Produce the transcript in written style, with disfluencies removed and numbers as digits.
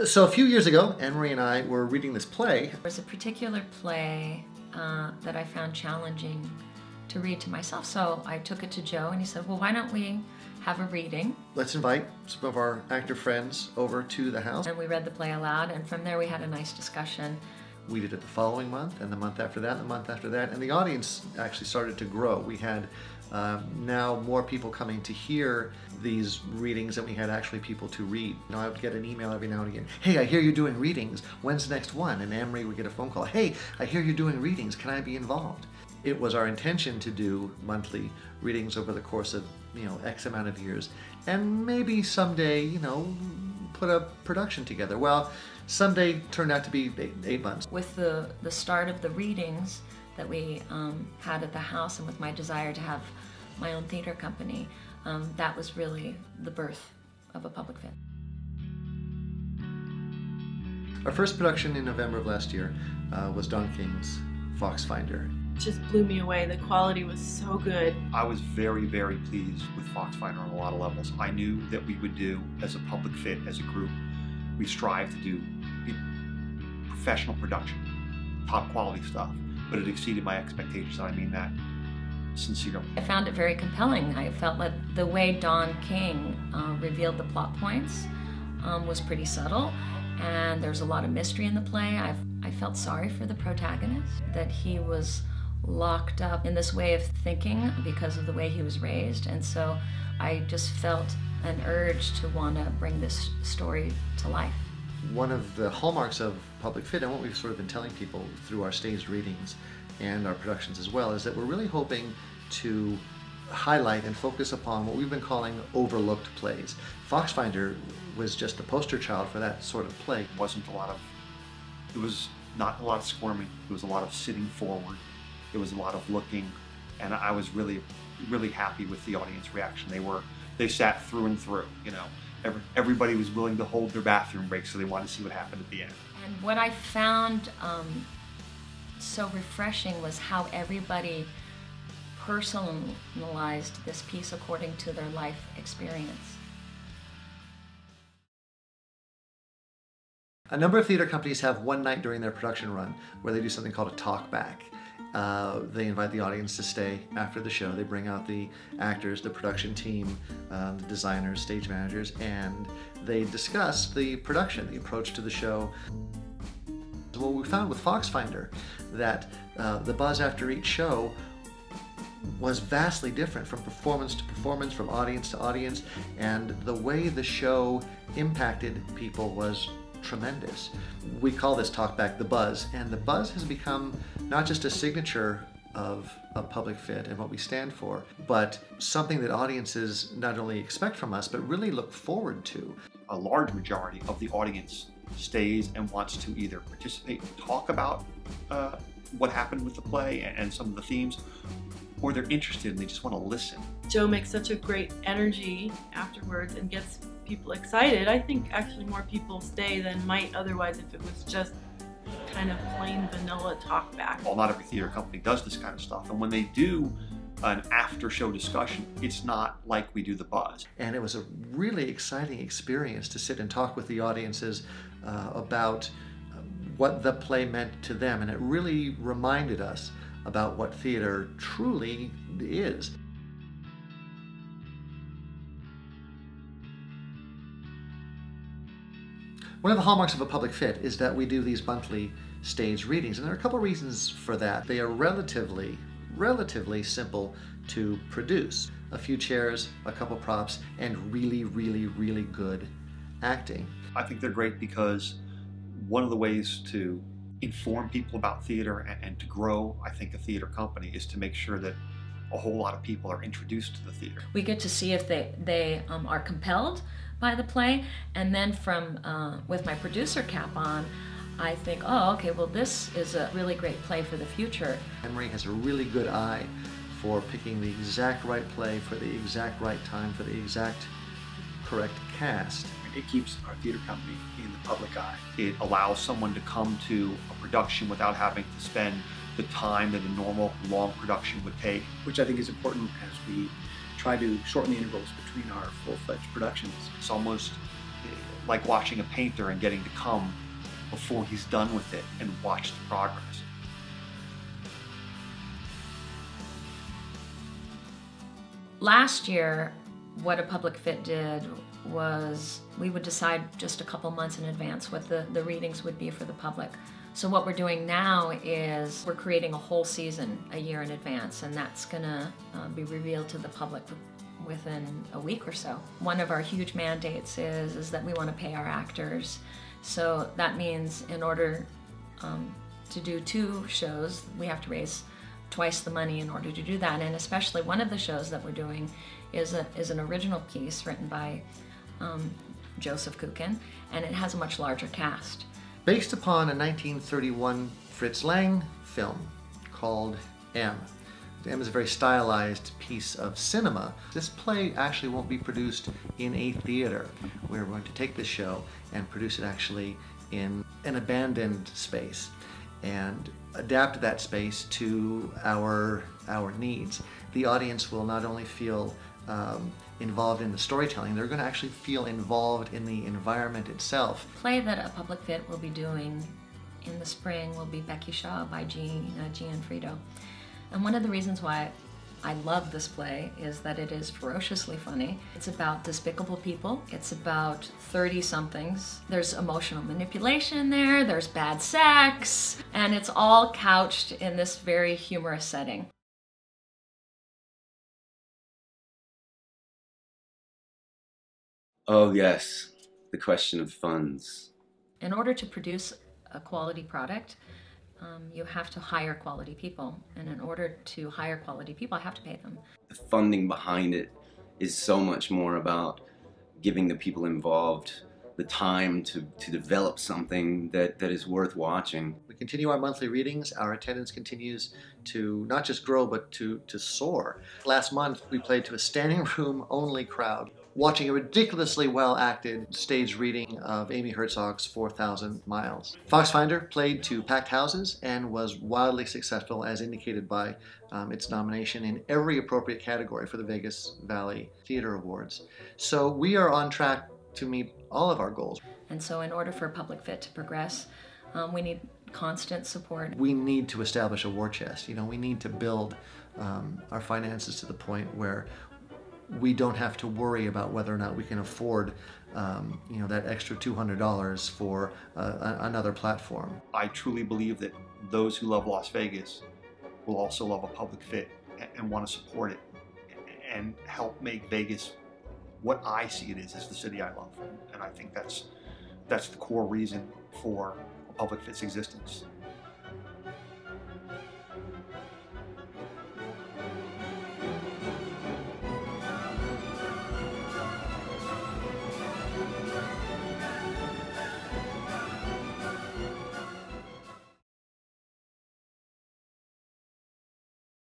So a few years ago, Anne-Marie and I were reading this play. There was a particular play that I found challenging to read to myself. So I took it to Joe and he said, well, why don't we have a reading? Let's invite some of our actor friends over to the house. And we read the play aloud, and from there we had a nice discussion. We did it the following month, and the month after that, and the month after that, and the audience actually started to grow. We had now more people coming to hear these readings than we had actually people to read. You know, I would get an email every now and again, hey, I hear you're doing readings, when's the next one? And Anne-Marie would get a phone call, hey, I hear you're doing readings, can I be involved? It was our intention to do monthly readings over the course of, X amount of years, and maybe someday, put a production together. Well, someday turned out to be 8 months. With the start of the readings that we had at the house, and with my desire to have my own theater company, that was really the birth of A Public Fit. Our first production in November of last year was Don King's Foxfinder. It just blew me away. The quality was so good. I was very, very pleased with Foxfinder on a lot of levels. I knew that we would do, as a public fit, as a group, we strive to do professional production, top quality stuff, but it exceeded my expectations, and I mean that sincerely. I found it very compelling. I felt like the way Don King revealed the plot points was pretty subtle, and there's a lot of mystery in the play. I felt sorry for the protagonist, that he was locked up in this way of thinking because of the way he was raised, and so I just felt an urge to want to bring this story to life. One of the hallmarks of Public Fit, and what we've sort of been telling people through our staged readings and our productions as well, is that we're really hoping to highlight and focus upon what we've been calling overlooked plays. Foxfinder was just the poster child for that sort of play. It was not a lot of squirming, it was a lot of sitting forward, it was a lot of looking, and I was really, really happy with the audience reaction. They sat through and through, Everybody was willing to hold their bathroom break, so they wanted to see what happened at the end. And what I found so refreshing was how everybody personalized this piece according to their life experience. A number of theater companies have one night during their production run where they do something called a Talkback. They invite the audience to stay after the show. They bring out the actors, the production team, the designers, stage managers, and they discuss the production, the approach to the show. What we found with Foxfinder, that the buzz after each show was vastly different from performance to performance, from audience to audience, and the way the show impacted people was tremendous. We call this Talkback the buzz, and the buzz has become not just a signature of a Public Fit and what we stand for, but something that audiences not only expect from us, but really look forward to. A large majority of the audience stays and wants to either participate and talk about what happened with the play and some of the themes, or they're interested and they just want to listen. Joe makes such a great energy afterwards and gets people excited. I think actually more people stay than might otherwise if it was just kind of plain vanilla Talkback. Well, not every theater company does this kind of stuff, and when they do an after-show discussion, it's not like we do the buzz. And it was a really exciting experience to sit and talk with the audiences about what the play meant to them, and it really reminded us about what theater truly is. One of the hallmarks of A Public Fit is that we do these monthly staged readings, and there are a couple reasons for that. They are relatively simple to produce. A few chairs, a couple props, and really, really, really good acting. I think they're great because one of the ways to inform people about theater and to grow, I think, a theater company is to make sure that a whole lot of people are introduced to the theater. We get to see if they are compelled by the play, and then from with my producer cap on, I think, oh, okay, well, this is a really great play for the future. Anne-Marie has a really good eye for picking the exact right play for the exact right time for the exact correct cast. It keeps our theater company in the public eye. It allows someone to come to a production without having to spend the time that a normal long production would take. Which I think is important as we try to shorten the intervals between our full-fledged productions. It's almost like watching a painter and getting to come before he's done with it and watch the progress. Last year, what a public fit did was we would decide just a couple months in advance what the readings would be for the public. So what we're doing now is we're creating a whole season a year in advance, and that's gonna be revealed to the public within a week or so. One of our huge mandates is that we want to pay our actors. So that means in order to do 2 shows, we have to raise twice the money in order to do that. And especially one of the shows that we're doing is an original piece written by Joseph Kukin, and it has a much larger cast. Based upon a 1931 Fritz Lang film called M. M is a very stylized piece of cinema. This play actually won't be produced in a theater. We're going to take this show and produce it actually in an abandoned space and adapt that space to our needs. The audience will not only feel involved in the storytelling, they're going to actually feel involved in the environment itself. The play that a public fit will be doing in the spring will be Becky Shaw by Gian Frito. And one of the reasons why I love this play is that it is ferociously funny. It's about despicable people. It's about 30-somethings. There's emotional manipulation there, there's bad sex, and it's all couched in this very humorous setting. Oh yes, the question of funds. In order to produce a quality product, you have to hire quality people. And in order to hire quality people, I have to pay them. The funding behind it is so much more about giving the people involved the time to develop something that is worth watching. We continue our monthly readings. Our attendance continues to not just grow, but to soar. Last month, we played to a standing room only crowd, watching a ridiculously well-acted stage reading of Amy Herzog's 4,000 Miles. Foxfinder played to packed houses and was wildly successful, as indicated by its nomination in every appropriate category for the Vegas Valley Theater Awards. So we are on track to meet all of our goals. And so in order for Public Fit to progress, we need constant support. We need to establish a war chest. We need to build our finances to the point where we don't have to worry about whether or not we can afford that extra $200 for another platform. I truly believe that those who love Las Vegas will also love a public fit and want to support it and help make Vegas what I see it is the city I love. And I think that's the core reason for a public fit's existence.